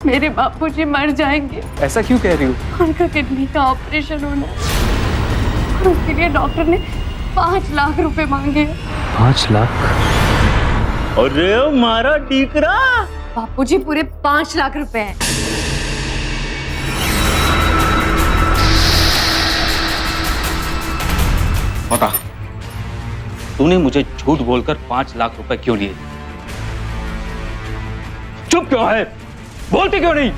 मेरे बापूजी मर जाएंगे। ऐसा क्यों कह रही हो? उनका किडनी का ऑपरेशन होना है और उसके लिए डॉक्टर ने 5 लाख रुपए मांगे हैं। 5 लाख? अरे मारा टीकरा। बापूजी पूरे 5 लाख रुपए हैं। बता, तूने मुझे झूठ बोलकर 5 लाख रुपए क्यों लिए? चुप क्यों है? बोलती क्यों नहीं?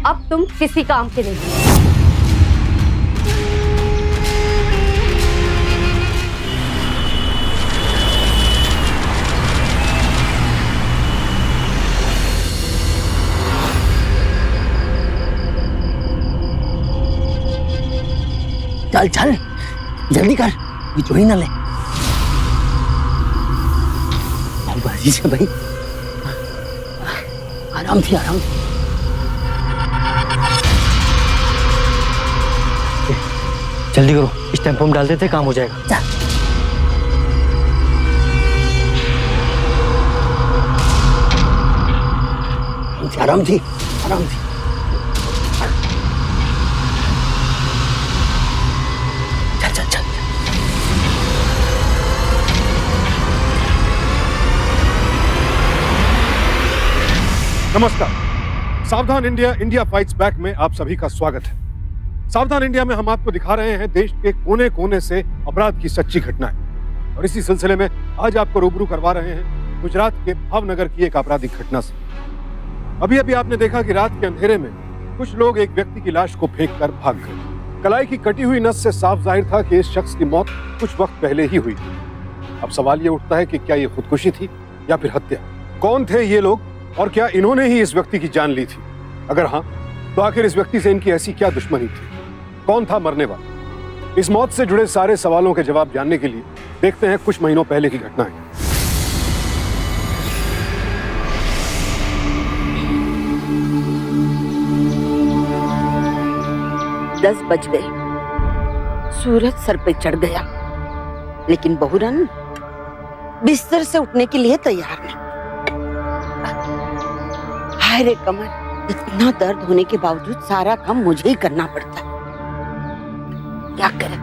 अब तुम किसी काम के नहीं। चल चल जल्दी कर, ये चोरी ना ले। बाजी से भाई, आराम से आराम से। जल्दी करो, इस टेम्पो में डाल देते, काम हो जाएगा। चल आराम से आराम से। नमस्कार, सावधान इंडिया इंडिया फाइट्स बैक में आप सभी का स्वागत है। सावधान इंडिया में हम आपको दिखा रहे हैं देश के कोने कोने से अपराध की सच्ची घटनाएं, और इसी सिलसिले में आज आपको रूबरू करवा रहे हैं गुजरात के भावनगर की एक आपराधिक घटना से। अभी अभी आपने देखा कि रात के अंधेरे में कुछ लोग एक व्यक्ति की लाश को फेंक कर भाग गए। कलाई की कटी हुई नस से साफ जाहिर था कि इस शख्स की मौत कुछ वक्त पहले ही हुई थी। अब सवाल ये उठता है कि क्या ये खुदकुशी थी या फिर हत्या? कौन थे ये लोग और क्या इन्होंने ही इस व्यक्ति की जान ली थी? अगर हाँ, तो आखिर इस व्यक्ति से इनकी ऐसी क्या दुश्मनी थी? कौन था मरने वाला? इस मौत से जुड़े सारे सवालों के जवाब जानने के लिए देखते हैं कुछ महीनों पहले की घटनाएं। 10 बज गए, सूरज सर पे चढ़ गया, लेकिन बहुरन बिस्तर से उठने के लिए तैयार नहीं। हाय रे कमर, इतना दर्द होने के बावजूद सारा काम मुझे ही करना पड़ता है। क्या करें?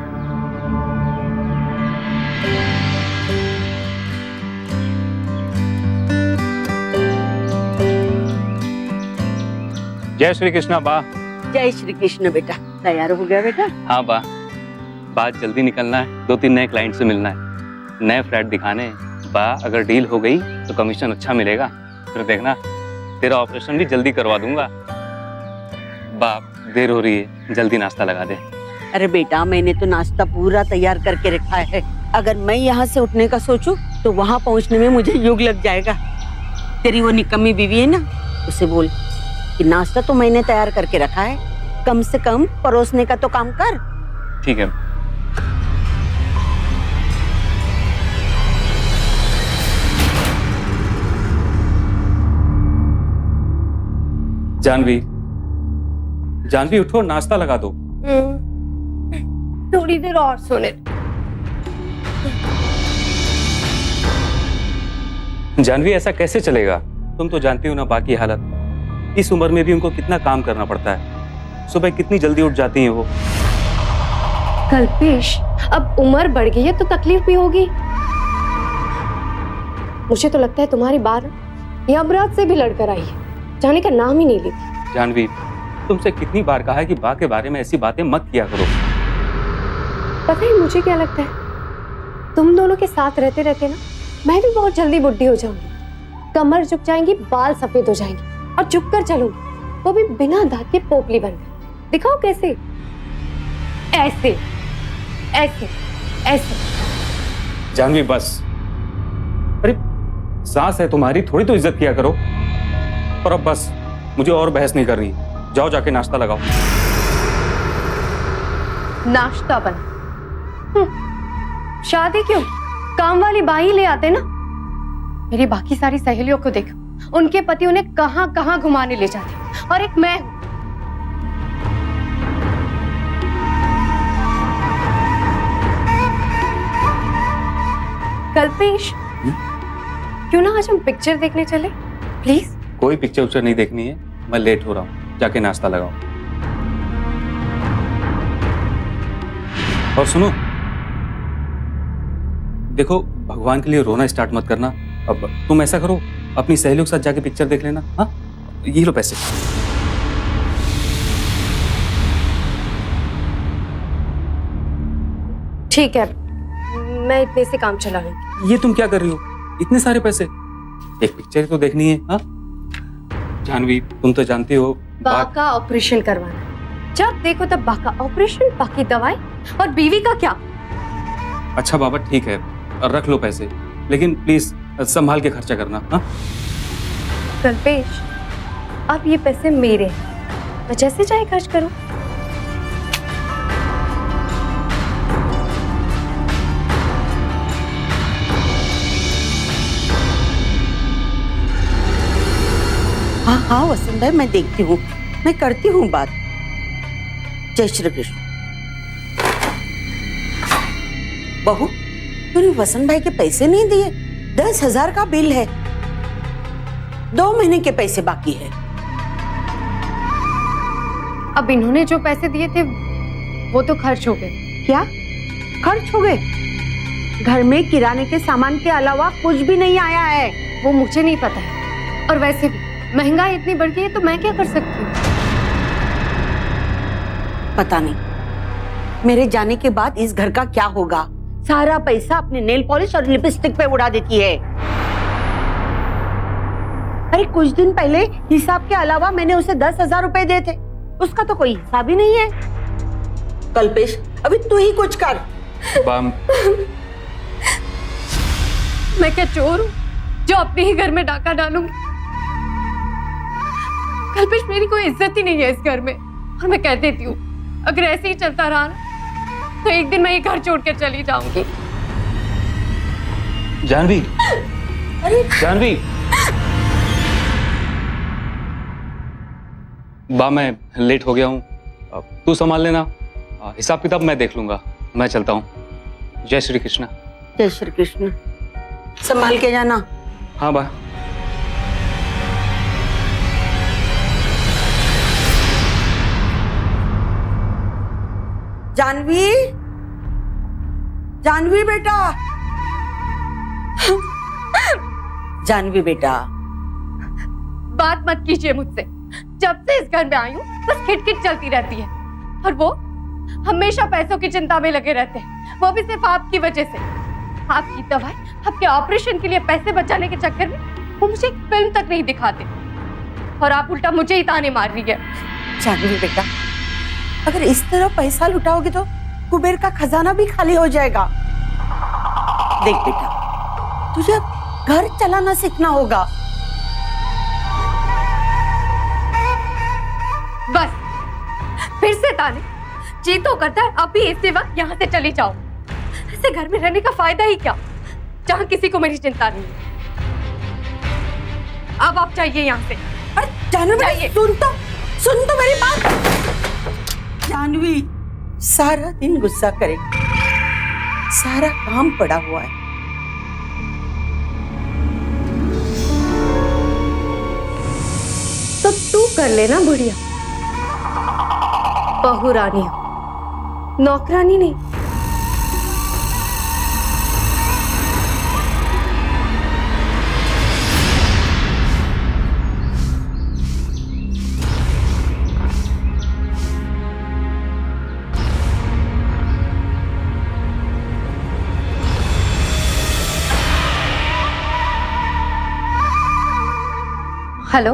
जय श्री कृष्णा बा। जय श्री कृष्ण बेटा। तैयार हो गया बेटा? हाँ बा, बात जल्दी निकलना है, 2-3 नए क्लाइंट से मिलना है, नए फ्लैट दिखाने हैं। बा, अगर डील हो गई तो कमीशन अच्छा मिलेगा, फिर देखना तेरा ऑपरेशन भी जल्दी करवा दूंगा। बाप, देर हो रही है, जल्दी नाश्ता लगा दे। अरे बेटा, मैंने तो नाश्ता पूरा तैयार करके रखा है। अगर मैं यहाँ से उठने का सोचूं तो वहाँ पहुँचने में मुझे युग लग जाएगा। तेरी वो निकम्मी बीवी है ना, उसे बोल कि नाश्ता तो मैंने तैयार करके रखा है, कम से कम परोसने का तो काम कर। ठीक है। जानवी, जानवी उठो, नाश्ता लगा दो। थोड़ी देर और सोने। जानवी, ऐसा कैसे चलेगा? तुम तो जानती हो ना बाकी हालत। इस उम्र में भी उनको कितना काम करना पड़ता है, सुबह कितनी जल्दी उठ जाती हैं वो। कल्पेश, अब उम्र बढ़ गई है तो तकलीफ भी होगी। मुझे तो लगता है तुम्हारी बात यमराज से भी लड़कर आई है, जाने का नाम ही नहीं लेती। जानवी, तुमसे कितनी बार कहा है कि बा के बारे में ऐसी बातें मत किया करो। पता है मुझे क्या लगता है, तुम दोनों के साथ रहते रहते ना मैं भी बहुत जल्दी बुढ़ी हो जाऊंगी। कमर झुक जाएंगी, बाल सफेद हो जाएंगे, और झुक कर चलूंगी, वो भी बिना दांत के पोपली बनकर। दिखाओ कैसे? ऐसे ऐसे ऐसे। जानवी बस, अरे सास है तुम्हारी, थोड़ी तो इज्जत किया करो। पर अब बस, मुझे और बहस नहीं कर रही, जाओ जाके नाश्ता लगाओ। नाश्ता बना? शादी क्यों, काम वाली बाई ले आते ना। मेरी बाकी सारी सहेलियों को देख, उनके पति उन्हें कहां कहां घुमाने ले जाते, और एक मैं हूं। कल्पेश, क्यों ना आज हम पिक्चर देखने चले प्लीज? कोई पिक्चर उच्चर नहीं देखनी है, मैं लेट हो रहा हूँ, जाके नाश्ता लगाओ। और सुनो, देखो भगवान के लिए रोना स्टार्ट मत करना। अब तुम ऐसा करो, अपनी सहेलियों के साथ जाके पिक्चर देख लेना। हाँ, ये लो पैसे। ठीक है, मैं इतने से काम चला लूंगी। ये तुम क्या कर रही हो? इतने सारे पैसे, एक पिक्चर तो देखनी है। हाँ जानवी, तुम तो जानती हो बा का ऑपरेशन करवाना है। जब देखो तब बा का ऑपरेशन, बाकी दवाई, और बीवी का क्या? अच्छा बाबा ठीक है, रख लो पैसे, लेकिन प्लीज संभाल के खर्चा करना। हाँ कल्पेश, अब ये पैसे मेरे हैं, मैं जैसे चाहे खर्च करूं। हाँ हाँ वसंत भाई, मैं देखती हूँ, मैं करती हूँ बात। जय श्री कृष्ण। बहू, तूने वसंत भाई के पैसे नहीं दिए? 10,000 का बिल है, 2 महीने के पैसे बाकी है। अब इन्होंने जो पैसे दिए थे वो तो खर्च हो गए। क्या खर्च हो गए? घर में किराने के सामान के अलावा कुछ भी नहीं आया है। वो मुझे नहीं पता है, और वैसे भी महंगाई इतनी बढ़ गई है तो मैं क्या कर सकती हूँ? पता नहीं, मेरे जाने के बाद इस घर का क्या होगा। सारा पैसा अपने नेल पॉलिश और लिपस्टिक पे उड़ा देती है। अरे कुछ दिन पहले हिसाब के अलावा मैंने उसे 10,000 रुपए दिए थे, उसका तो कोई हिसाब ही नहीं है। कल्पेश, अभी तू ही कुछ कर। बाम, मैं क्या चोर हूँ जो अपने ही घर में डाका डालूंगी? कल्पेश, मेरी कोई इज्जत ही नहीं है इस घर में, और मैं कह देती हूँ अगर ऐसे ही चलता रहा ना तो एक दिन मैं ये घर छोड़ के चली जाऊंगी। जानवी, अरे जानवी, बा मैं लेट हो गया हूँ, तू संभाल लेना, हिसाब किताब मैं देख लूंगा। मैं चलता हूँ। जय श्री कृष्ण। जय श्री कृष्ण। संभाल के जाना। हाँ बा। जानवी, जानवी बेटा, जानवी बेटा। बात मत कीजिए मुझसे, जब से इस घर में आई हूँ बस खिटखिट चलती रहती है, और वो हमेशा पैसों की चिंता में लगे रहते हैं, वो भी सिर्फ आपकी वजह से। आपकी दवाई, आपके ऑपरेशन के लिए पैसे बचाने के चक्कर में वो मुझे एक फिल्म तक नहीं दिखाते, और आप उल्टा मुझे ही ताने मार रही है। जानवी बेटा, अगर इस तरह पैसा लुटाओगे तो कुबेर का खजाना भी खाली हो जाएगा। देख बेटा, तुझे घर चलाना सीखना होगा। बस फिर से ताने, जी तो करता है अभी इसी वक्त यहाँ से चली जाओ। ऐसे घर में रहने का फायदा ही क्या, जहाँ किसी को मेरी चिंता नहीं है। अब आप चाहिए यहाँ से। अरे जानवी चाहिए। सुन तो मेरी बात। जानवी सारा दिन गुस्सा करे, सारा काम पड़ा हुआ है। तो तू कर लेना बुढ़िया, बहू रानी हो, नौकरानी नहीं। हेलो,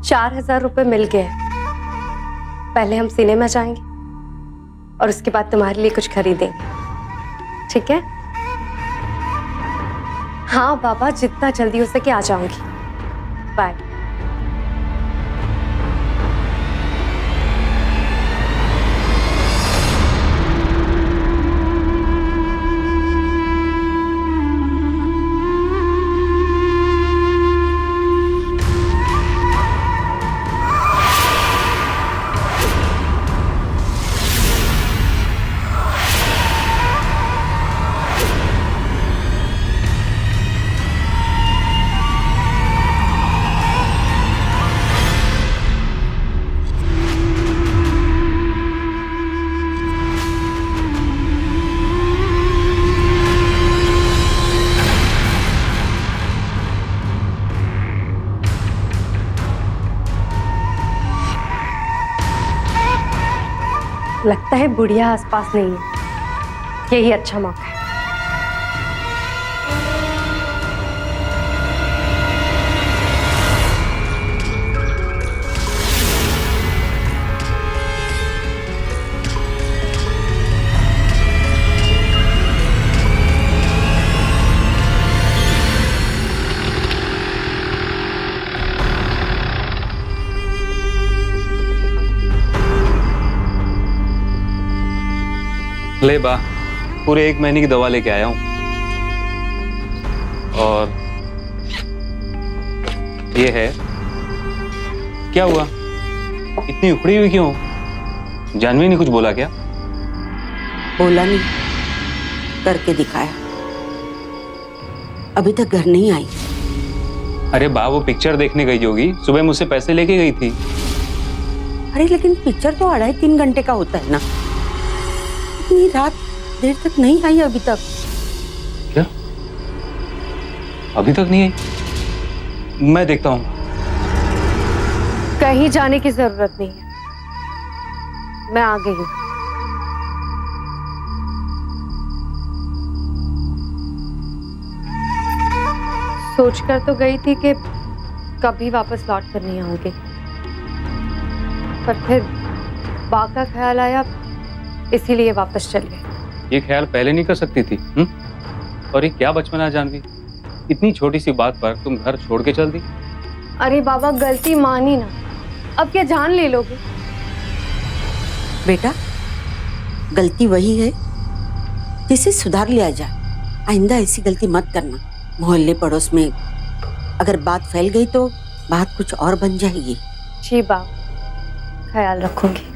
4,000 रुपए मिल गए। पहले हम सिनेमा जाएंगे और उसके बाद तुम्हारे लिए कुछ खरीदेंगे, ठीक है? हाँ बाबा, जितना जल्दी हो सके आ जाऊंगी। बाय। लगता है बुढ़िया आसपास नहीं है, यही अच्छा मौका है। ले बा, पूरे 1 महीने की दवा लेके आया हूँ। और ये है। क्या हुआ, इतनी उखड़ी हुई क्यों? जानवी ने कुछ बोला क्या? बोला नहीं, करके दिखाया। अभी तक घर नहीं आई। अरे बा, वो पिक्चर देखने गई होगी, सुबह मुझसे पैसे लेके गई थी। अरे लेकिन पिक्चर तो 2.5-3 घंटे का होता है ना। इतनी रात देर तक नहीं आई अभी तक। क्या अभी तक नहीं आई? मैं देखता हूँ। कहीं जाने की जरूरत नहीं है, मैं आ गई हूँ। सोचकर तो गई थी कि कभी वापस लौट कर नहीं आऊंगी, पर फिर बा का ख्याल आया, इसीलिए वापस चल गए। ये ख्याल पहले नहीं कर सकती थी? और ये क्या बचपना जानवी, इतनी छोटी सी बात पर तुम घर छोड़ के चल दी। अरे बाबा, गलती मानी ना, अब क्या जान ले लोगे? बेटा, गलती वही है जिसे सुधार लिया जाए। आइंदा ऐसी गलती मत करना। मोहल्ले पड़ोस में अगर बात फैल गई तो बात कुछ और बन जाएगी। जी बा, ख्याल रखूंगी।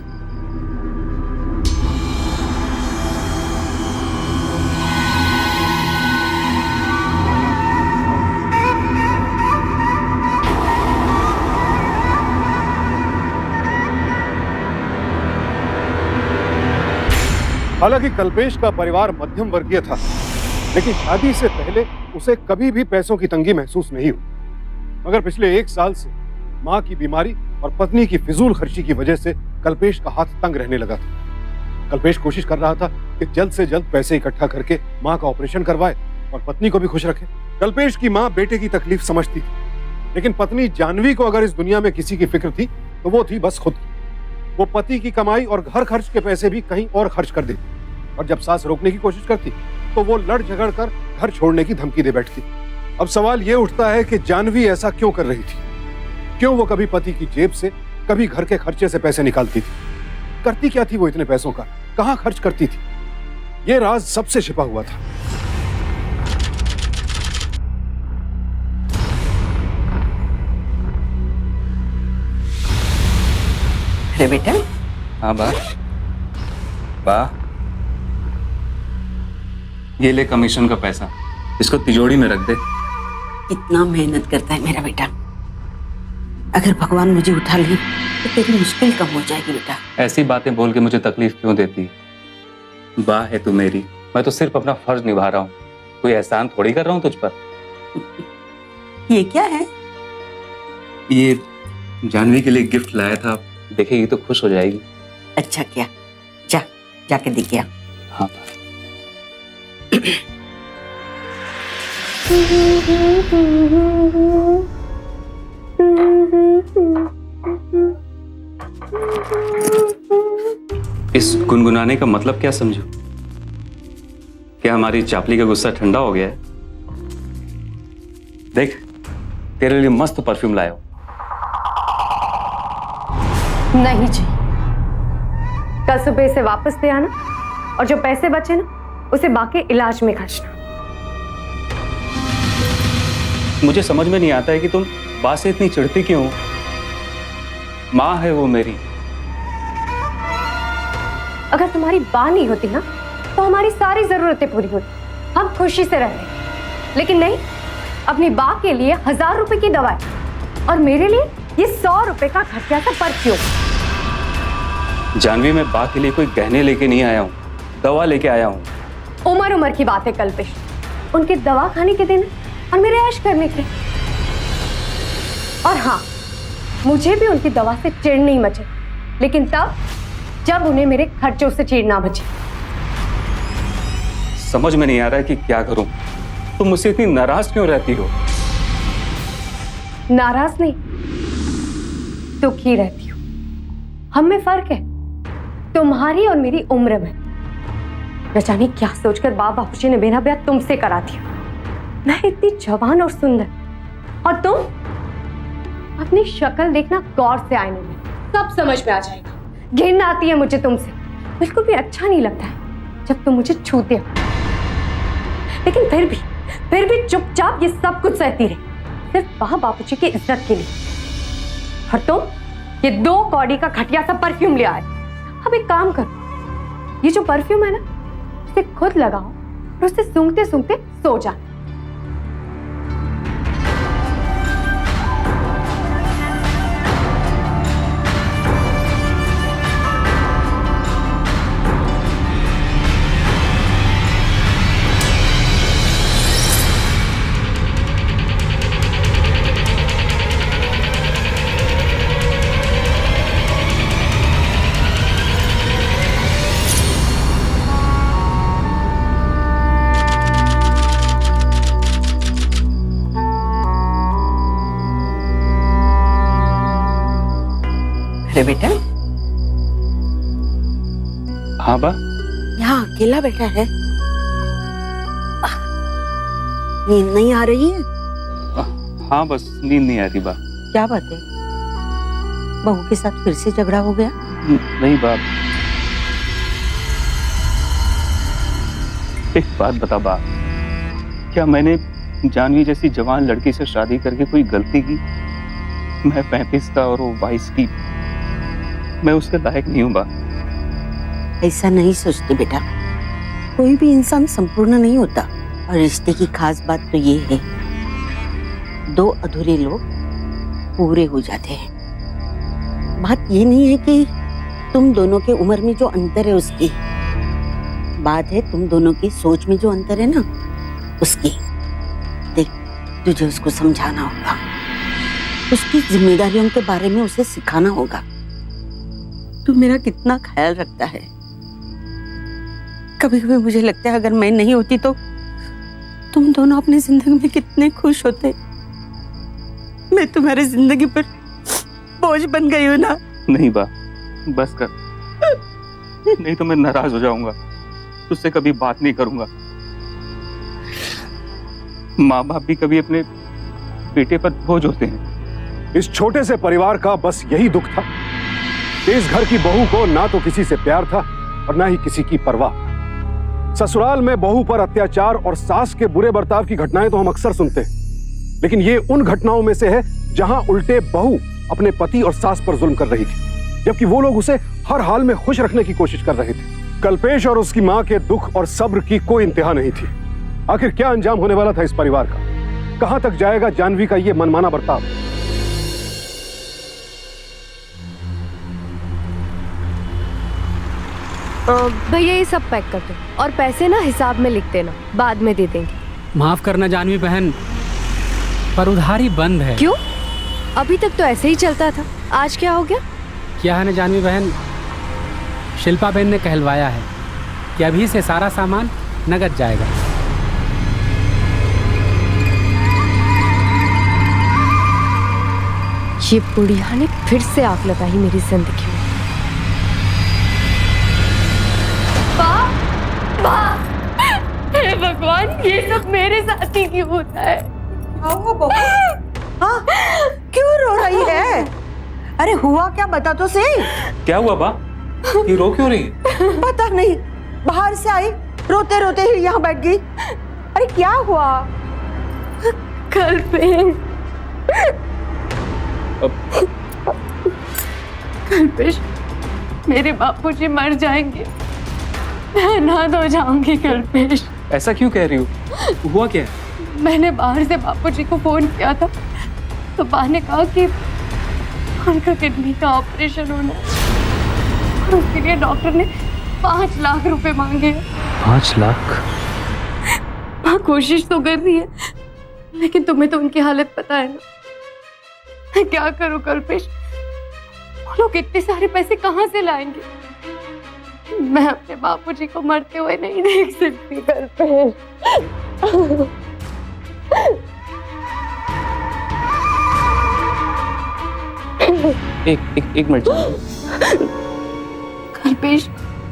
हालांकि कल्पेश का परिवार मध्यम वर्गीय था, लेकिन शादी से पहले उसे कभी भी पैसों की तंगी महसूस नहीं हुई। मगर पिछले 1 साल से मां की बीमारी और पत्नी की फिजूल खर्ची की वजह से कल्पेश का हाथ तंग रहने लगा था। कल्पेश कोशिश कर रहा था कि जल्द से जल्द पैसे इकट्ठा करके मां का ऑपरेशन करवाए और पत्नी को भी खुश रखे। कल्पेश की मां बेटे की तकलीफ समझती थी, लेकिन पत्नी जानवी को अगर इस दुनिया में किसी की फिक्र थी तो वो थी बस खुद की। वो पति की कमाई और घर खर्च के पैसे भी कहीं और खर्च कर देती, और जब सास रोकने की कोशिश करती तो वो लड़ झगड़ कर घर छोड़ने की धमकी दे बैठती। अब सवाल ये उठता है कि जानवी ऐसा क्यों कर रही थी? क्यों वो कभी पति की जेब से, कभी घर के खर्चे से पैसे निकालती थी? करती क्या थी वो इतने पैसों का? कहां खर्च करती थी? ये राज सबसे छिपा हुआ था। अरे बेटा। हाँ बा, ये ले कमीशन का पैसा, इसको तिजोरी में रख दे। इतना मेहनत करता है मेरा बेटा, अगर भगवान मुझे उठा ले तो तेरी मुश्किल कम हो जाएगी बेटा। ऐसी बातें बोल के मुझे तकलीफ क्यों देती? बा है तू मेरी, मैं तो सिर्फ अपना फर्ज निभा रहा हूँ, कोई एहसान थोड़ी कर रहा हूँ तुझ पर। ये क्या है? ये जानवी के लिए गिफ्ट लाया था, देखेगी तो खुश हो जाएगी। अच्छा किया, जाके दिख गया। हाँ। इस गुनगुनाने का मतलब क्या समझो? क्या हमारी चापली का गुस्सा ठंडा हो गया है? देख, तेरे लिए मस्त परफ्यूम लाया हूं। नहीं जी, कल सुबह इसे वापस ले आना और जो पैसे बचे ना उसे बाकी इलाज में खर्चना। मुझे समझ में नहीं आता है कि तुम बात से इतनी चिढ़ती क्यों? माँ है वो मेरी। अगर तुम्हारी बात नहीं होती ना तो हमारी सारी जरूरतें पूरी होती, हम खुशी से रहते। लेकिन नहीं, अपनी बात के लिए 1000 रुपए की दवाई और मेरे लिए ये 100 रुपए का खर्चा था पर क्यों? जानवी, मैं बात के लिए कोई गहने लेके नहीं आया हूँ, दवा लेके आया हूँ। उम्र की बात है कल्पेश, उनके दवा खाने के दिन और मेरे ऐश करने के। और हाँ, मुझे भी उनकी दवा से चिढ़ नहीं मचे, लेकिन तब जब उन्हें मेरे खर्चों से चीड़ ना बचे। समझ में नहीं आ रहा है कि क्या करूं। तुम मुझसे इतनी नाराज क्यों रहती हो? नाराज नहीं, दुखी रहती हूँ। हम में फर्क है, तुम्हारी और मेरी उम्र में। न जाने क्या सोचकर बापूजी ने मेरा ब्याह तुमसे करा दिया। मैं इतनी जवान और सुंदर, और तुम अपनी शक्ल देखना गौर से आईने में, सब समझ में आ जाएगा। घिन आती है मुझे तुमसे, बिल्कुल भी अच्छा नहीं लगता है जब तुम मुझे छूते हो। लेकिन फिर भी चुपचाप ये सब कुछ सहती रही, सिर्फ बापूजी की इज्जत के लिए। और तुम ये 2 कौड़ी का घटिया सा परफ्यूम ले आए। अब एक काम करो, ये जो परफ्यूम है ना, इसे खुद लगाओ और उसे सूंघते सूंघते सो जा। अरे बेटा, हाँ बा। यहाँ अकेला बैठा है, नींद नहीं आ रही है? हाँ बस नींद नहीं आ रही बा। क्या बात है, बहू के साथ फिर से झगड़ा हो गया? नहीं बा। एक बात बता बा, क्या मैंने जानवी जैसी जवान लड़की से शादी करके कोई गलती की? मैं 35 का और वो 22 की। मैं उसके लायक नहीं हूं बा। ऐसा नहीं सोचते बेटा, कोई भी इंसान संपूर्ण नहीं होता। और रिश्ते की खास बात तो ये है, 2 अधूरे लोग पूरे हो जाते हैं। बात ये नहीं है कि तुम दोनों के उम्र में जो अंतर है उसकी, बात है तुम दोनों की सोच में जो अंतर है ना, उसकी। देख, तुझे उसको समझाना होगा, उसकी जिम्मेदारियों के बारे में उसे सिखाना होगा। तू मेरा कितना ख्याल रखता है। कभी कभी मुझे लगता है अगर मैं नहीं होती तो तुम दोनों अपनी जिंदगी में कितने खुश होते। मैं तुम्हारी जिंदगी पर बोझ बन गई हूं ना। नहीं बा, बस कर, नहीं तो मैं नाराज हो जाऊंगा, तुझसे कभी बात नहीं करूंगा। माँ बाप भी कभी अपने बेटे पर बोझ होते हैं। इस छोटे से परिवार का बस यही दुख था कि इस घर की बहू को ना तो किसी से प्यार था और ना ही किसी की परवाह। ससुराल में बहू पर अत्याचार और सास के बुरे बर्ताव की घटनाएं तो हम अक्सर सुनते हैं, लेकिन ये उन घटनाओं में से है जहां उल्टे बहू अपने पति और सास पर जुल्म कर रही थी, जबकि वो लोग उसे हर हाल में खुश रखने की कोशिश कर रहे थे। कल्पेश और उसकी मां के दुख और सब्र की कोई इंतहा नहीं थी। आखिर क्या अंजाम होने वाला था इस परिवार का? कहां तक जाएगा जानवी का ये मनमाना बर्ताव? भैया ये सब पैक कर दो और पैसे ना हिसाब में लिख देना, बाद में दे देंगे। माफ करना जानवी बहन, पर उधारी बंद है। क्यों? अभी तक तो ऐसे ही चलता था, आज क्या हो गया? क्या है ना जानवी बहन, शिल्पा बहन ने कहलवाया है कि अभी से सारा सामान नगद जाएगा। ये बुढ़िया ने फिर से आग लगाई मेरी जिंदगी में। हे भगवान, ये सब मेरे साथ ही क्यों होता है? हाँ, क्यों रो रही है? अरे हुआ क्या, बता तो सही। क्या हुआ बा? ये रो क्यों रही? पता नहीं, बाहर से आई, रोते रोते ही यहाँ बैठ गई। अरे क्या हुआ? कल्पेश, मेरे बापूजी मर जाएंगे, मैं अनाथ हो जाऊंगी। कल्पेश, ऐसा क्यों कह रही हो? हुआ क्या है? मैंने बाहर से बापूजी को फोन किया था, तो बा ने कहा कि उनका किडनी का ऑपरेशन होना है और उसके लिए डॉक्टर ने 5 लाख रुपए मांगे हैं। 5 लाख? माँ कोशिश तो कर रही है, लेकिन तुम्हें तो उनकी हालत पता है ना। मैं क्या करूं कल्पेश? वो लोग इतने सारे पैसे कहाँ से लाएंगे? मैं अपने बापूजी को मरते हुए नहीं देख सकती कल्पेश। एक मिनट कल्पेश,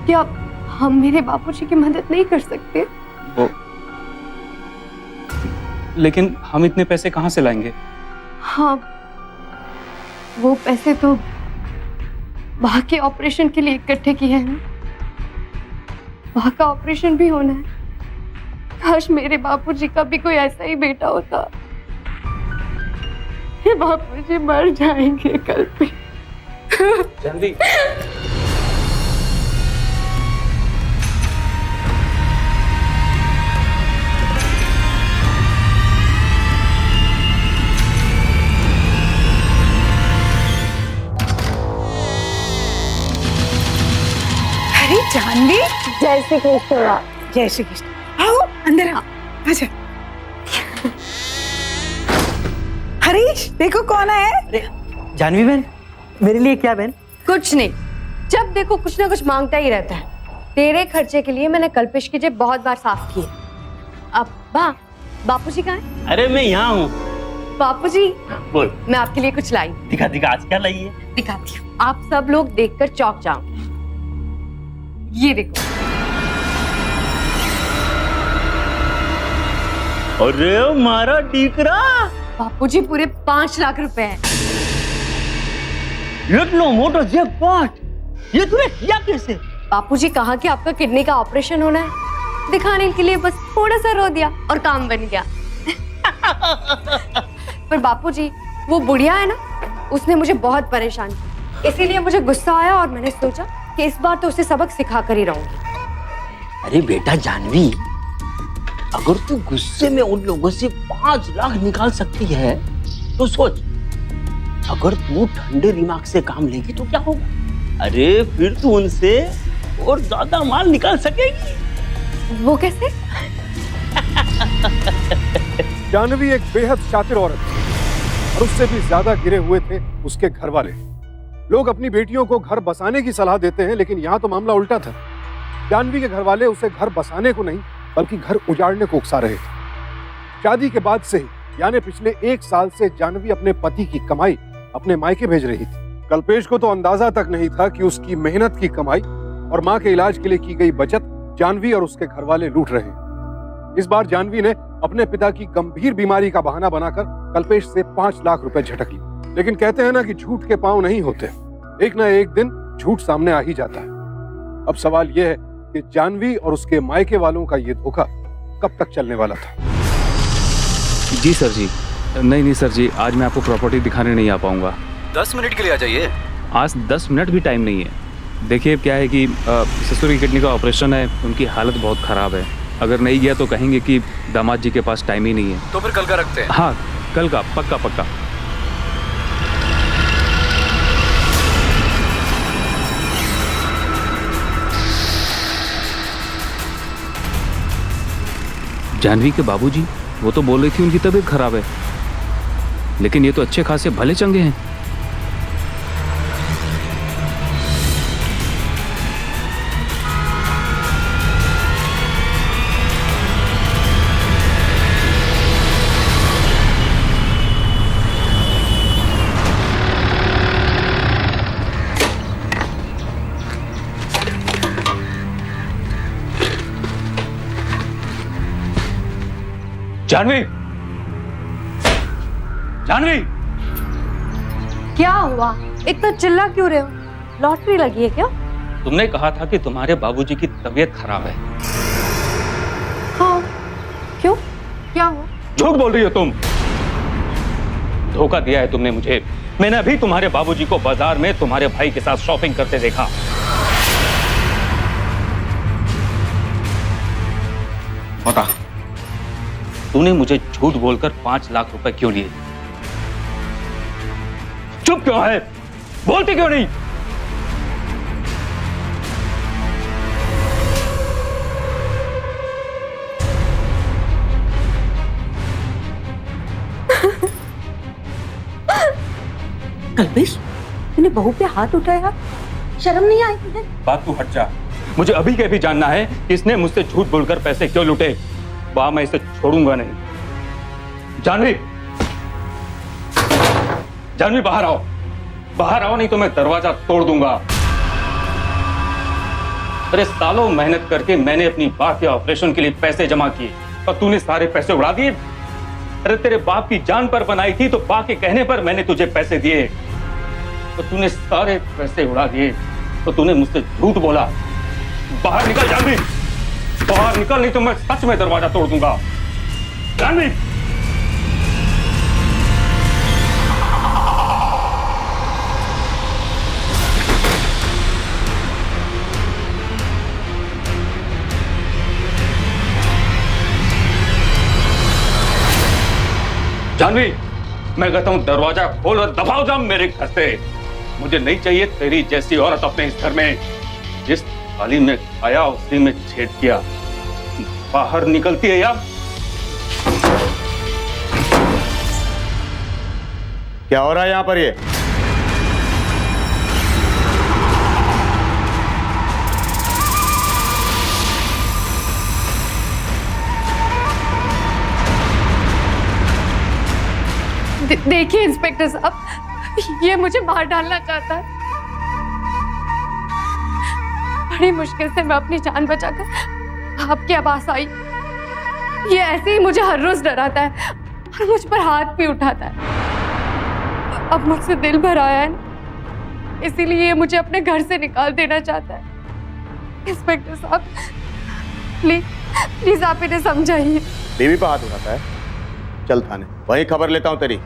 क्या हम मेरे बापूजी की मदद नहीं कर सकते? वो, लेकिन हम इतने पैसे कहाँ से लाएंगे? हाँ, वो पैसे तो वहाँ के ऑपरेशन के लिए इकट्ठे किए हैं। वहाँ का ऑपरेशन भी होना है। काश मेरे बापूजी का भी कोई ऐसा ही बेटा होता। ये बापूजी मर जाएंगे कल पे। जल्दी। अरे जानवी, जय श्री कृष्ण। जय श्री कृष्ण। आओ अंदर आओ। अच्छा हरीश, देखो कौन है। जानवी बहन, मेरे लिए क्या बहन? कुछ नहीं, जब देखो कुछ ना कुछ मांगता ही रहता है। तेरे खर्चे के लिए मैंने कल्पेश की जेब बहुत बार साफ की है। अब बापूजी कहाँ है? अरे मैं यहाँ हूँ। बापूजी, बोल। मैं आपके लिए कुछ लाई। दिखा दिखा, आज क्या लाई है? दिखाती हूँ, आप सब लोग देखकर चौंक जाओगे। ये देखो। अरे मारा टीकरा, बापूजी पूरे 5 लाख रुपए हैं। इतना मोटा जैकपॉट, ये तूने किया कैसे? बापूजी कहा कि आपका किडनी का ऑपरेशन होना है, दिखाने के लिए बस थोड़ा सा रो दिया और काम बन गया। पर बापूजी, वो बुढ़िया है ना, उसने मुझे बहुत परेशान किया। इसीलिए मुझे गुस्सा आया और मैंने सोचा कि इस बार तो उसे सबक सिखा कर ही रहूंगी। अरे बेटा जानवी, अगर तू गुस्से में उन लोगों से 5 लाख निकाल सकती है तो सोच, अगर तू ठंडे दिमाग से काम लेगी तो क्या होगा? अरे फिर तू उनसे और ज्यादा माल निकाल सकेगी। वो कैसे? जानवी एक बेहद शातिर औरत थी और उससे भी ज्यादा गिरे हुए थे उसके घर वाले। लोग अपनी बेटियों को घर बसाने की सलाह देते हैं, लेकिन यहाँ तो मामला उल्टा था। जानवी के घर वाले उसे घर बसाने को नहीं बल्कि घर उजाड़ने को उकसा रहे थे। शादी के बाद से ही, यानी पिछले 1 साल से जानवी अपने पति की कमाई अपने मायके भेज रही थी। कल्पेश को तो अंदाजा तक नहीं था कि उसकी मेहनत की कमाई और मां के इलाज के लिए की गई बचत जानवी और उसके घर वाले लूट रहे हैं। इस बार जानवी ने अपने पिता की गंभीर बीमारी का बहाना बनाकर कल्पेश से 5 लाख रुपए झटक लिए। लेकिन कहते हैं ना कि झूठ के पांव नहीं होते, एक ना एक दिन झूठ सामने आ ही जाता है। अब सवाल यह है कि जानवी और उसके मायके वालों का ये धोखा कब तक चलने वाला था। जी सर जी। नहीं सर जी, आज मैं आपको प्रॉपर्टी दिखाने नहीं आ पाऊंगा। 10 मिनट के लिए आ जाइए। आज 10 मिनट भी टाइम नहीं है। देखिए क्या है कि ससुर की किडनी का ऑपरेशन है, उनकी हालत बहुत ख़राब है। अगर नहीं गया तो कहेंगे कि दामाद जी के पास टाइम ही नहीं है। तो फिर कल का रखते हैं। हाँ, कल का पक्का पक्का। जानवी के बाबूजी, वो तो बोल रही थी उनकी तबीयत खराब है, लेकिन ये तो अच्छे खासे भले चंगे हैं। जानवी, जानवी, क्या हुआ? इतना चिल्ला क्यों रहे हो? लॉटरी लगी है क्या? तुमने कहा था कि तुम्हारे बाबूजी की तबीयत खराब है। हाँ, क्यों? क्या हुआ? झूठ बोल रही हो तुम। धोखा दिया है तुमने मुझे। मैंने अभी तुम्हारे बाबूजी को बाजार में तुम्हारे भाई के साथ शॉपिंग करते देखा। बता, तूने मुझे झूठ बोलकर 5 लाख रुपए क्यों लिए? चुप क्यों है? बोलती क्यों नहीं? कल्पेश, तूने बहू पे हाथ उठाया, शर्म नहीं आई तुझे? बात तू हट जा। मुझे अभी के भी जानना है कि इसने मुझसे झूठ बोलकर पैसे क्यों लूटे। बा, मैं इसे छोड़ूंगा नहीं। जानवी, जानवी बाहर आओ, बाहर आओ, नहीं तो मैं दरवाजा तोड़ दूंगा। अरे सालों मेहनत करके मैंने अपनी बा के ऑपरेशन के लिए पैसे जमा किए और तूने सारे पैसे उड़ा दिए। अरे तेरे बाप की जान पर बनाई थी तो बा के कहने पर मैंने तुझे पैसे दिए, तो तूने सारे पैसे उड़ा दिए, तो तूने मुझसे झूठ बोला। बाहर निकल जानवी, बाहर निकल, नहीं तो मैं सच में दरवाजा तोड़ दूंगा। जानवी, जानवी, मैं कहता हूं दरवाजा खोल और दबाओ जा मेरे घर से। मुझे नहीं चाहिए तेरी जैसी औरत अपने इस घर में। जिस थाली में खाया उसी में छेद किया। बाहर निकलती है या? क्या हो रहा है यहां पर? ये देखिए इंस्पेक्टर साहब, ये मुझे मार डालना चाहता है। बड़ी मुश्किल से मैं अपनी जान बचाकर आपके पास आई। ये ऐसे ही मुझे हर रोज डराता है और मुझ पर हाथ भी उठाता है। अब मुझसे दिल भर आया है ना, इसीलिए ये मुझे अपने घर से निकाल देना चाहता है। इंस्पेक्टर साहब प्लीज प्लीज आप इन्हें समझाइए। बीवी पे हाथ उठाता है? चल थाने, वही खबर लेता हूं तेरी।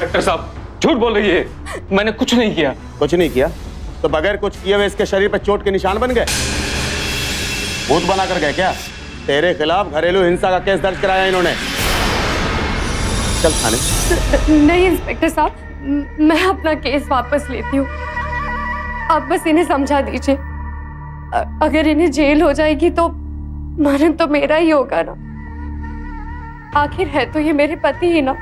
डॉक्टर साहब झूठ बोल रही है, मैंने कुछ नहीं किया। कुछ नहीं किया तो बगैर कुछ किए हुए इसके शरीर पर चोट के निशान बन गए? भूत बना कर गए क्या? तेरे खिलाफ घरेलू हिंसा का केस दर्ज कराया इन्होंने। चल थाने। नहीं इंस्पेक्टर साहब, मैं अपना केस वापस लेती हूँ। आप बस इन्हें समझा दीजिए। अगर इन्हें जेल हो जाएगी तो मरण तो मेरा ही होगा ना। आखिर है तो ये मेरे पति ही ना।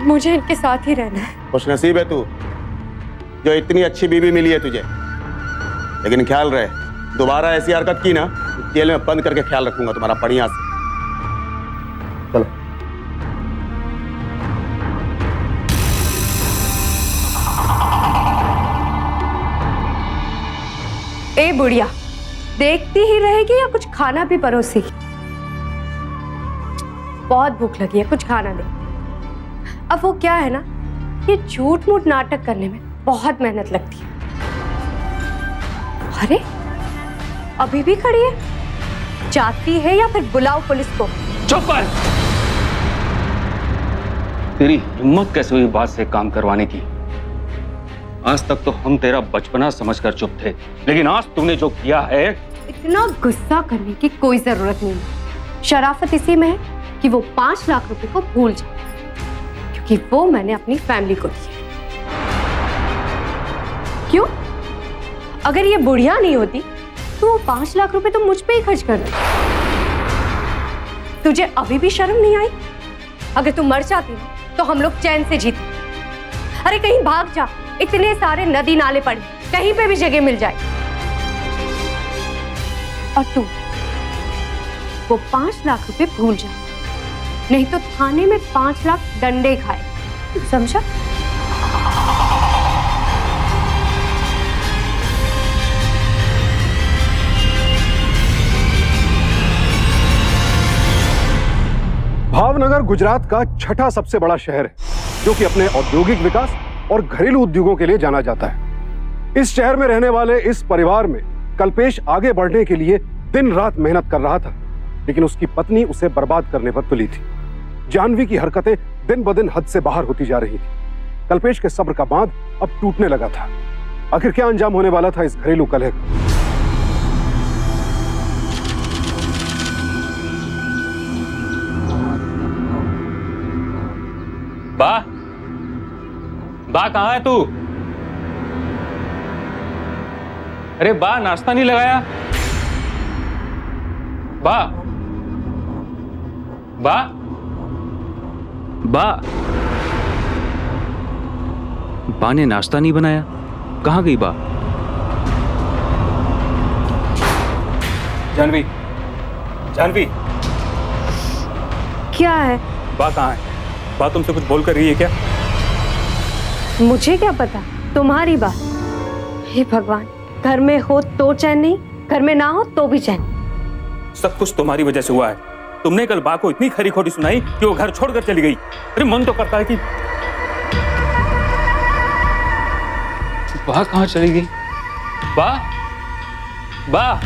मुझे इनके साथ ही रहना है। खुश नसीब है तू जो इतनी अच्छी बीवी मिली है तुझे। लेकिन ख्याल रहे, दोबारा ऐसी हरकत की ना, जेल में बंद करके ख्याल रखूंगा तुम्हारा बढ़िया से। चलो। ए बुढ़िया, देखती ही रहेगी या कुछ खाना भी परोसेगी? बहुत भूख लगी है, कुछ खाना दे। अब वो क्या है ना, ये झूठ मूठ नाटक करने में बहुत मेहनत लगती है। अरे अभी भी खड़ी है, जाती है या फिर बुलाओ पुलिस को? चुप कर। तेरी हिम्मत कैसे हुई बात से काम करवाने की? आज तक तो हम तेरा बचपना समझकर चुप थे, लेकिन आज तूने जो किया है। इतना गुस्सा करने की कोई जरूरत नहीं है। शराफत इसी में है कि वो 5 लाख रुपए को भूल जाए, क्योंकि वो मैंने अपनी फैमिली को दिए। क्यों? अगर ये बुढ़िया नहीं होती तो वो 5 लाख रुपए तो मुझ पे ही खर्च कर दे। तुझे अभी भी शर्म नहीं आई? अगर तू मर जाती तो हम लोग चैन से जीते। अरे कहीं भाग जा, इतने सारे नदी नाले पड़े, कहीं पे भी जगह मिल जाए। और तू वो 5 लाख रुपए भूल जा, नहीं तो थाने में 5 लाख डंडे खाए, समझा? भावनगर गुजरात का छठा सबसे बड़ा शहर है, जो कि अपने औद्योगिक विकास और घरेलू उद्योगों के लिए जाना जाता है। इस शहर में रहने वाले इस परिवार में कल्पेश आगे बढ़ने के लिए दिन रात मेहनत कर रहा था, लेकिन उसकी पत्नी उसे बर्बाद करने पर तुली थी। जानवी की हरकतें दिन ब दिन हद से बाहर होती जा रही थी। कल्पेश के सब्र का बांध अब टूटने लगा था। आखिर क्या अंजाम होने वाला था इस घरेलू कलह का? बा कहाँ है तू? अरे बा, नाश्ता नहीं लगाया? बा बा बा बा ने नाश्ता नहीं बनाया? कहाँ गई बा? जानवी, जानवी, क्या है? बा कहाँ है? बा तुमसे कुछ बोल कर रही है क्या? मुझे क्या पता, तुम्हारी बात। हे भगवान, घर में हो तो चैन नहीं, घर में ना हो तो भी चैन। सब कुछ तुम्हारी वजह से हुआ है। तुमने कल बा को इतनी खरी खोटी सुनाई कि वो घर छोड़कर चली गई। अरे मन तो करता है कि बा कहाँ चली गई? बा, बा,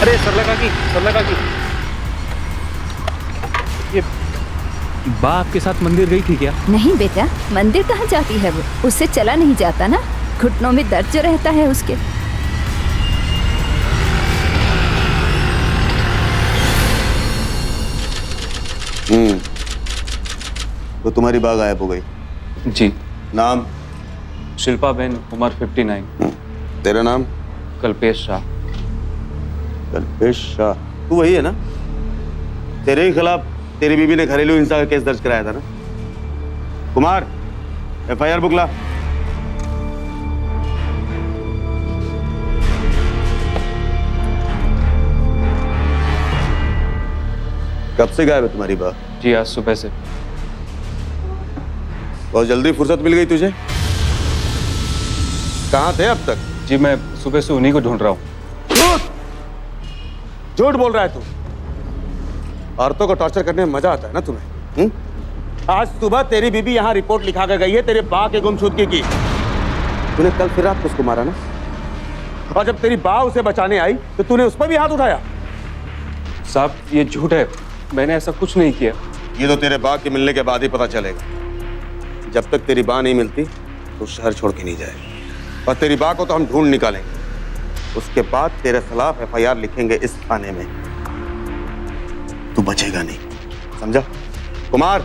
अरे सरला काकी, ये बा आपके साथ मंदिर गई थी क्या? नहीं बेटा, मंदिर कहाँ जाती है वो, उससे चला नहीं जाता ना, घुटनों में दर्द जो रहता है उसके। तो तुम्हारी बा गायब हो गई? जी। नाम? शिल्पा बेन, उम्र 59। तेरा नाम? कल्पेश शाह। कल्पेश शाह, तू वही है ना? तेरे ही खिलाफ तेरी बीवी ने घरेलू हिंसा का केस दर्ज कराया था ना? कुमार, FIR बुक ला। कब से गायब है तुम्हारी बा? जी, आज सुबह से। बहुत जल्दी फुर्सत मिल गई तुझे? कहाँ थे अब तक? जी, मैं सुबह से उन्हीं को ढूंढ रहा हूँ। झूठ बोल रहा है तू। औरतों को टॉर्चर करने में मजा आता है ना तुम्हें? आज सुबह तेरी बीबी यहाँ रिपोर्ट लिखा कर गई है तेरे बा के गुमशुदगी की। तूने कल फिर रात को उसको मारा ना, और जब तेरी बा उसे बचाने आई तो तूने उस पर भी हाथ उठाया। साहब, ये झूठ है, मैंने ऐसा कुछ नहीं किया। ये तो तेरे बा के मिलने के बाद ही पता चलेगा। जब तक तेरी बा नहीं मिलती तो शहर छोड़ के नहीं जाएगा, और तेरी बा को तो हम ढूंढ निकालेंगे। उसके बाद तेरे खिलाफ FIR लिखेंगे इस थाने में। तू बचेगा नहीं, समझा? कुमार,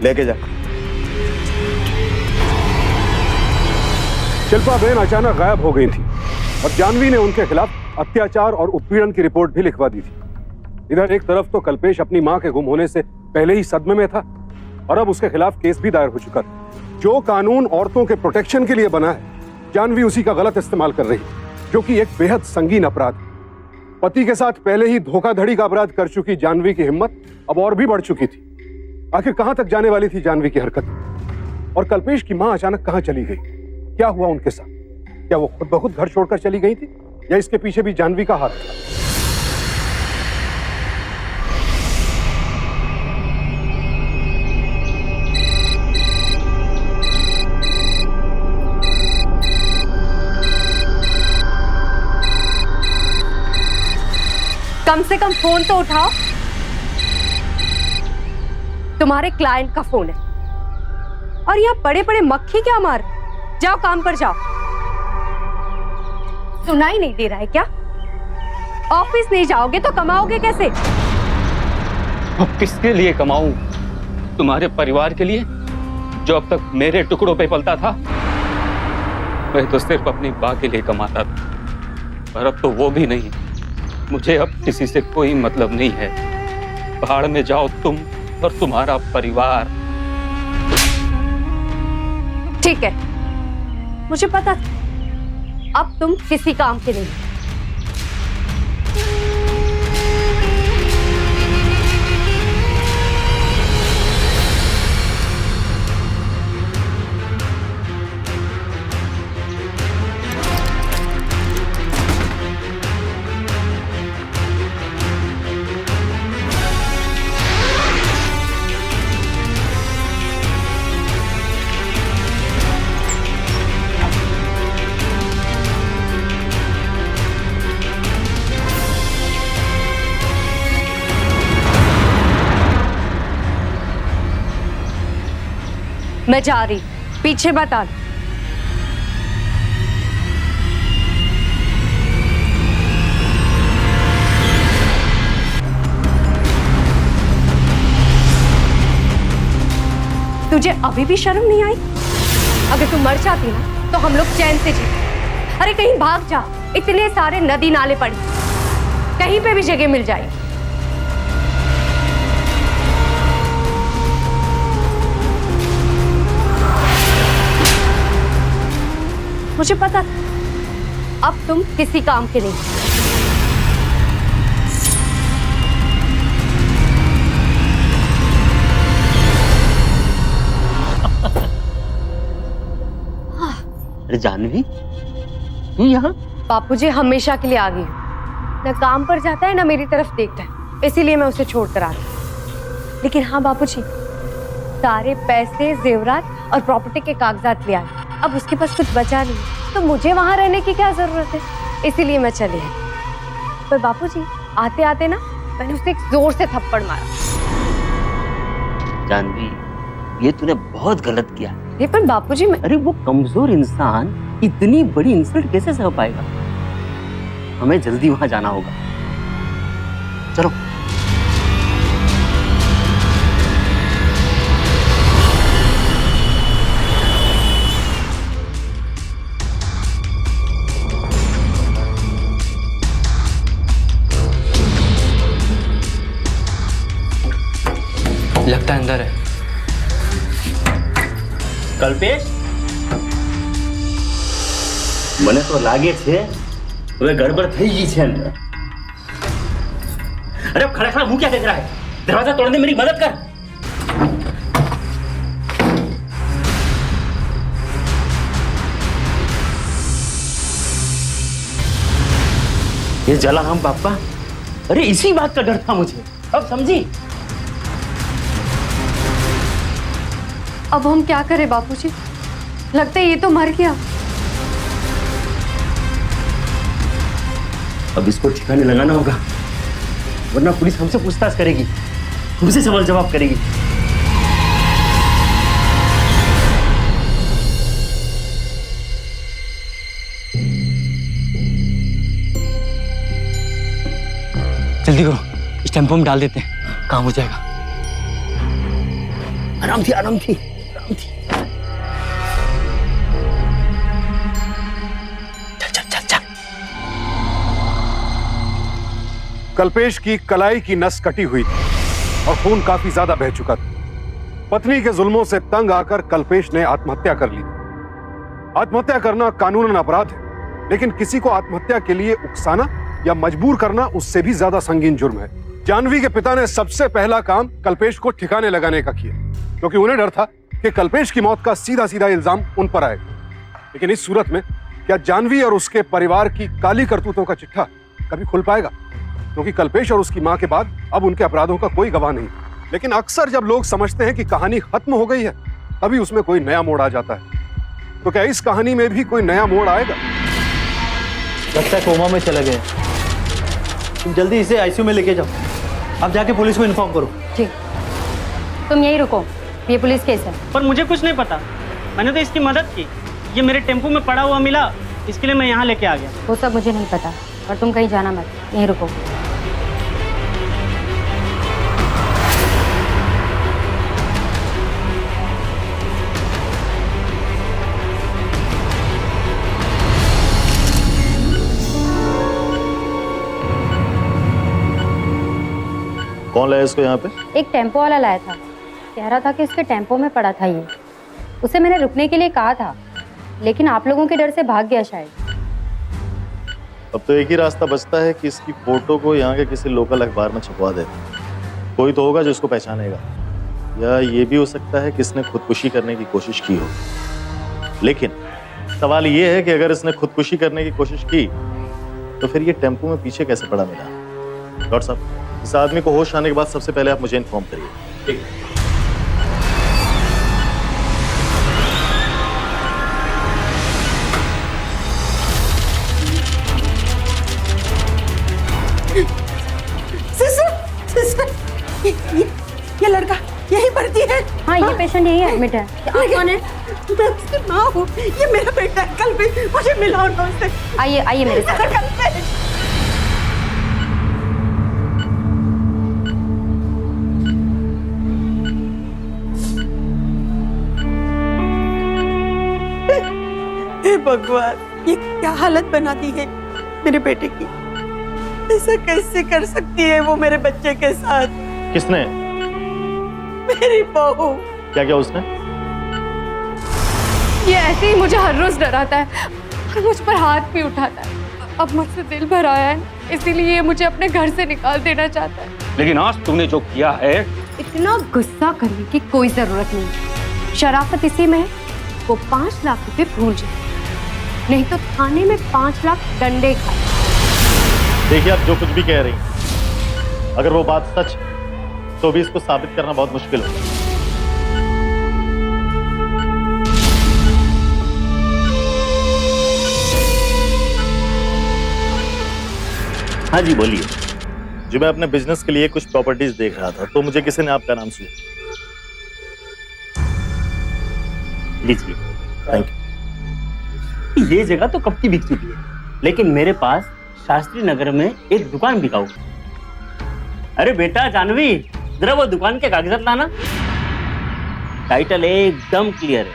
लेके जा। शिल्पा बेन अचानक गायब हो गई थी और जानवी ने उनके खिलाफ अत्याचार और उत्पीड़न की रिपोर्ट भी लिखवा दी थी। इधर एक तरफ तो कल्पेश अपनी मां के गुम होने से पहले ही सदमे में था, और अब उसके खिलाफ केस भी दायर हो चुका था। जो कानून औरतों के प्रोटेक्शन के लिए बना है, जानवी उसी का गलत इस्तेमाल कर रही, जो कि एक बेहद संगीन अपराध। पति के साथ पहले ही धोखाधड़ी का अपराध कर चुकी जानवी की हिम्मत अब और भी बढ़ चुकी थी। आखिर कहां तक जाने वाली थी जानवी की हरकत? और कल्पेश की मां अचानक कहां चली गई? क्या हुआ उनके साथ? क्या वो खुद ब खुद घर छोड़कर चली गई थी, या इसके पीछे भी जानवी का हाथ था? कम से कम फोन तो उठाओ। तुम्हारे क्लाइंट का फोन है और यहाँ बड़े बड़े मक्खी क्या मार? जाओ काम पर जाओ। सुनाई नहीं दे रहा है क्या? ऑफिस नहीं जाओगे तो कमाओगे कैसे? अब किसके लिए कमाऊं? तुम्हारे परिवार के लिए, जो अब तक मेरे टुकड़ों पे पलता था। मैं तो सिर्फ अपनी बा के लिए कमाता था, पर अब तो वो भी नहीं। मुझे अब किसी से कोई मतलब नहीं है। पहाड़ में जाओ तुम और तुम्हारा परिवार। ठीक है, मुझे पता था अब तुम किसी काम के नहीं। मैं जा रही, पीछे बता। तुझे अभी भी शर्म नहीं आई? अगर तू मर जाती ना तो हम लोग चैन से जीते। अरे कहीं भाग जा, इतने सारे नदी नाले पड़े, कहीं पे भी जगह मिल जाएगी। मुझे पता था अब तुम किसी काम के नहीं। अरे जानवी, तू यहाँ? बापूजी हमेशा के लिए आ गई। न काम पर जाता है ना मेरी तरफ देखता है, इसीलिए मैं उसे छोड़कर आ गई। लेकिन हाँ बापूजी, सारे पैसे, जेवरात और प्रॉपर्टी के कागजात ले आए। अब उसके पास कुछ बचा नहीं, तो मुझे वहां रहने की क्या जरूरत है, इसीलिए मैं चली आई। पर बापूजी आते आते ना मैंने उसे एक जोर से थप्पड़ मारा। जानवी, ये तूने बहुत गलत किया। पर बापूजी मैं... अरे वो कमजोर इंसान इतनी बड़ी इंसल्ट कैसे सह पाएगा? हमें जल्दी वहां जाना होगा। चलो। लगता है अंदर है। कल्पेश, મને તો લાગે છે હવે ગડબડ થઈ ગઈ છે અંદર। अरे खड़ा खड़ा मुंह क्या देख रहा है? दरवाजा तोड़ने मेरी मदद कर। ये जला हम पापा, अरे इसी बात का डर था मुझे, अब समझी? अब हम क्या करें बापूजी? लगता है ये तो मर गया। अब इसको ठिकाने लगाना होगा, वरना पुलिस हमसे पूछताछ करेगी, हमसे सवाल जवाब करेगी। जल्दी करो, इस टेम्पो में डाल देते हैं, काम हो जाएगा। आराम थी, आराम थी, आराम थी। चल चल चल चल। कल्पेश की कलाई की नस कटी हुई थी और खून काफी ज्यादा बह चुका था। पत्नी के जुल्मों से तंग आकर कल्पेश ने आत्महत्या कर ली। आत्महत्या करना कानूनन अपराध है, लेकिन किसी को आत्महत्या के लिए उकसाना या मजबूर करना उससे भी ज्यादा संगीन जुर्म है। जानवी के पिता ने सबसे पहला काम कल्पेश को ठिकाने लगाने का किया, क्योंकि उन्हें डर था कि कल्पेश की मौत का सीधा सीधा इल्जाम उन पर आएगा। लेकिन इस सूरत में क्या जानवी और उसके परिवार की काली करतूतों का चिट्ठा कभी खुल पाएगा? क्योंकि कल्पेश और उसकी मां के बाद अब उनके अपराधों का कोई गवाह नहीं। लेकिन अक्सर जब लोग समझते हैं कि कहानी खत्म हो गई है, तभी उसमें कोई नया मोड़ आ जाता है। तो क्या इस कहानी में भी कोई नया मोड़ आएगा? लगता है कोमा में चले गए। तुम जल्दी इसे आईसीयू में लेके जाओ। अब जाके पुलिस को इन्फॉर्म करो। ठीक, तुम यहीं रुको, ये पुलिस केस है। पर मुझे कुछ नहीं पता, मैंने तो इसकी मदद की। ये मेरे टेम्पो में पड़ा हुआ मिला, इसके लिए मैं यहाँ लेके आ गया। वो सब मुझे नहीं पता, और तुम कहीं जाना मत, यहीं रुको। कौन लाया इसको यहाँ पे? एक टेम्पो वाला लाया था, कह रहा था कि उसके टेम्पो में पड़ा था ये। उसे मैंने रुकने के लिए कहा था, लेकिन आप लोगों के डर से भाग गया शायद। अब तो एक ही रास्ता बचता है कि इसकी फोटो को यहाँ के किसी लोकल अखबार में छपवा दे। कोई तो होगा जो इसको पहचानेगा, या ये भी हो सकता है कि इसने खुदकुशी करने की कोशिश की हो। लेकिन सवाल ये है कि अगर इसने खुदकुशी करने की कोशिश की तो फिर ये टेम्पो में पीछे कैसे पड़ा मिला? डॉक्टर साहब, इस आदमी को होश आने के बाद सबसे पहले आप मुझे इन्फॉर्म करिए। ठीक। ये लड़का यही भर्ती है? हाँ, ये पेशेंट यही एडमिट है। आप कौन है? मैं उसकी माँ हूँ। ये मेरा बेटा है, कल भी मुझे मिलाओ ना उससे। आइए आइए मेरे साथ। हे भगवान, ये क्या हालत बना दी है मेरे बेटे की। ऐसा कैसे कर सकती है वो मेरे बच्चे के साथ? किसने? मेरी बहू। क्या किया उसने? ये ऐसे ही मुझे हर रोज डराता है और मुझ पर हाथ भी उठाता है। अब मुझसे दिल भर आया है, इसीलिए ये मुझे अपने घर से निकाल देना चाहता है। लेकिन आज तूने जो किया है, इतना गुस्सा करने की कोई जरूरत नहीं। शराफत इसी में है, वो 5 लाख रुपए भूल जाए, नहीं तो थाने में 5 लाख डंडे खाए। देखिए, आप जो कुछ भी कह रही हैं, अगर वो बात सच तो भी इसको साबित करना बहुत मुश्किल होगा। हाँ जी, बोलिए। जो मैं अपने बिजनेस के लिए कुछ प्रॉपर्टीज देख रहा था, तो मुझे किसी ने आपका नाम सुना। लीजिए। Thank you. ये जगह तो कब की बिक चुकी है, लेकिन मेरे पास शास्त्री नगर में एक दुकान बिकाऊ। अरे बेटा जानवी, जरा वो दुकान के कागजात लाना। टाइटल एकदम क्लियर है।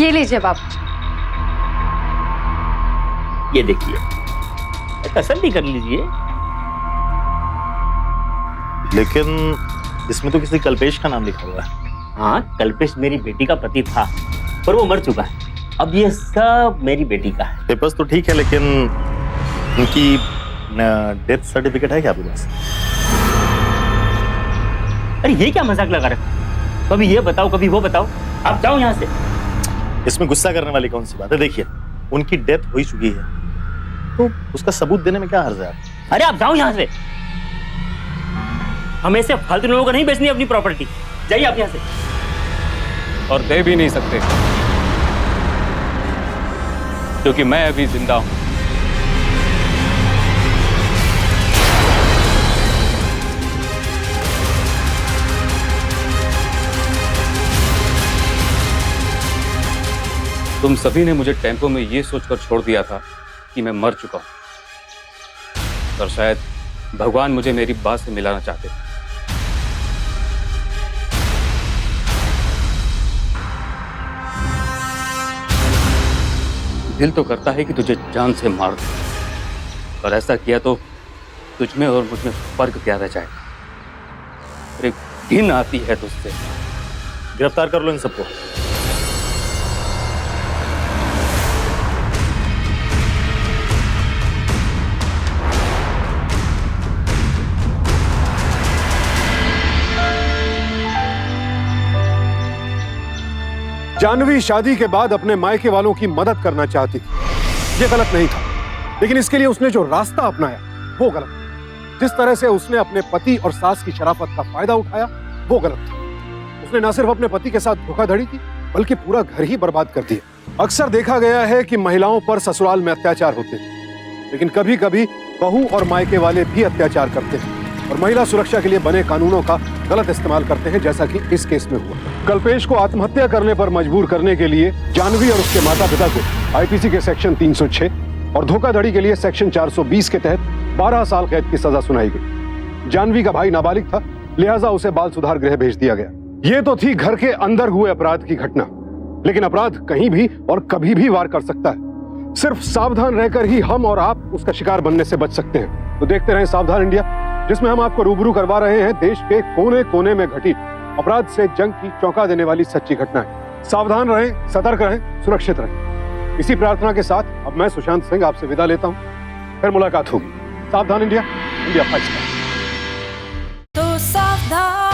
ये लीजिए बाबू। ये देखिए, तसल्ली कर लीजिए। लेकिन इसमें तो किसी कल्पेश का नाम लिखा हुआ है। हाँ, कल्पेश मेरी बेटी का पति था, पर वो मर चुका है। अब ये सब मेरी बेटी का है। पेपर्स तो ठीक है, लेकिन उनकी डेथ सर्टिफिकेट है क्या आपके पास? अरे ये क्या मजाक लगा रखा? कभी ये बताओ, कभी वो बताओ। आप जाओ यहाँ से। इसमें गुस्सा करने वाली कौन सी बात है? देखिए, उनकी डेथ हो ही चुकी है, तो उसका सबूत देने में क्या हर्ज है? अरे आप जाओ यहाँ से। हमें से फालतू लोगों को नहीं बेचनी अपनी प्रॉपर्टी। जाइए आप यहाँ से। और दे भी नहीं सकते, क्योंकि मैं अभी जिंदा हूं। तुम सभी ने मुझे टेम्पो में ये सोचकर छोड़ दिया था कि मैं मर चुका हूं, और शायद भगवान मुझे मेरी बात से मिलाना चाहते थे। दिल तो करता है कि तुझे जान से मार दूं, और ऐसा किया तो तुझमें और मुझमें फर्क क्या रह जाएगा? अरे घिन आती है तुझसे। गिरफ्तार कर लो इन सबको। जानवी शादी के बाद अपने मायके वालों की मदद करना चाहती थी। ये गलत नहीं था, लेकिन इसके लिए उसने जो रास्ता अपनाया वो गलत। जिस तरह से उसने अपने पति और सास की शराफत का फायदा उठाया वो गलत था। उसने न सिर्फ अपने पति के साथ धोखाधड़ी की, बल्कि पूरा घर ही बर्बाद कर दिया। अक्सर देखा गया है कि महिलाओं पर ससुराल में अत्याचार होते हैं, लेकिन कभी कभी बहू और मायके वाले भी अत्याचार करते हैं और महिला सुरक्षा के लिए बने कानूनों का गलत इस्तेमाल करते हैं, जैसा कि इस केस में हुआ। कल्पेश को आत्महत्या करने पर मजबूर करने के लिए जानवी और उसके माता पिता को आईपीसी के सेक्शन 306 और धोखाधड़ी के लिए सेक्शन 420 के तहत 12 साल कैद की सजा सुनाई गई। जानवी का भाई नाबालिग था, लिहाजा उसे बाल सुधार गृह भेज दिया गया। ये तो थी घर के अंदर हुए अपराध की घटना, लेकिन अपराध कहीं भी और कभी भी वार कर सकता है। सिर्फ सावधान रहकर ही हम और आप उसका शिकार बनने से बच सकते हैं। तो देखते रहें सावधान इंडिया, जिसमें हम आपको रूबरू करवा रहे हैं देश के कोने कोने में घटी अपराध से जंग की चौंका देने वाली सच्ची घटनाएं। सावधान रहें, सतर्क रहें, सुरक्षित रहें। इसी प्रार्थना के साथ अब मैं सुशांत सिंह आपसे विदा लेता हूं। फिर मुलाकात होगी। सावधान इंडिया, इंडिया फाइट्स बैक। तो सावधान